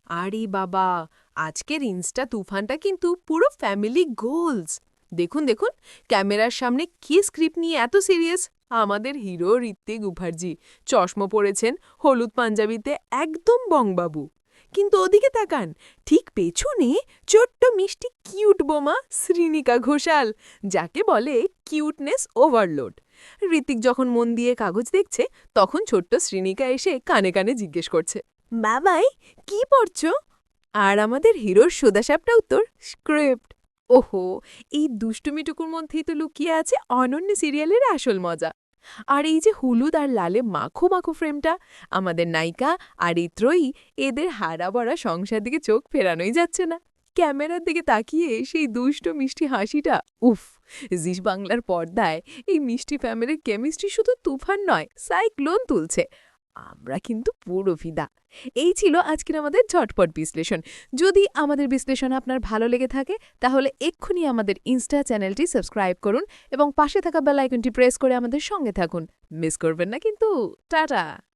আরে বাবা, আজকের ইনস্টা তুফানটা কিন্তু পুরো ফ্যামিলি গোলস। দেখুন দেখুন, ক্যামেরার সামনে কি স্ক্রিপ্ট নিয়ে এত সিরিয়াস। আমাদের হিরো ঋত্বিক মুখার্জি চশমা পরেছেন, হলুদ পাঞ্জাবিতে একদম বংবাবু। কিন্তু ওদিকে তাকান, ঠিক পেছনে ছোট্ট মিষ্টি কিউট বোমা শ্রীনিকা ঘোষাল, যাকে বলে কিউটনেস ওভারলোড। ঋত্বিক যখন মন দিয়ে কাগজ দেখছে, তখন ছোট্ট শ্রীনিকা এসে কানে কানে জিজ্ঞেস করছে, বাবাই কি পড়ছো? আর আমাদের হিরোর সোদাসাপটা উত্তর, স্ক্রিপ্ট। ওহো, এই দুষ্টুমিটুকুর মধ্যেই তো লুকিয়ে আছে অনন্য সিরিয়ালের আসল মজা। আর এই যে হলুদ আর লালে মাখো মাখো ফ্রেমটা, আমাদের নায়িকা আর এই ত্রয়ী, এদের হারা ভরা সংসার দিকে চোখ ফেরানোই যাচ্ছে না। ক্যামেরার দিকে তাকিয়ে সেই দুষ্ট মিষ্টি হাসিটা, উফ! জি বাংলার পর্দায় এই মিষ্টি ফ্যামিলির কেমিস্ট্রি শুধু তুফান নয়, সাইক্লোন তুলছে। আমরা কিন্তু পুরো ফিদা। এই ছিল আজকের আমাদের ঝটপট বিশ্লেষণ। যদি আমাদের বিশ্লেষণ আপনার ভালো লেগে থাকে, তাহলে এক্ষুনি আমাদের ইনস্টা চ্যানেলটি সাবস্ক্রাইব করুন এবং পাশে থাকা বেল আইকনটি প্রেস করে আমাদের সঙ্গে থাকুন। মিস করবেন না কিন্তু। টাটা।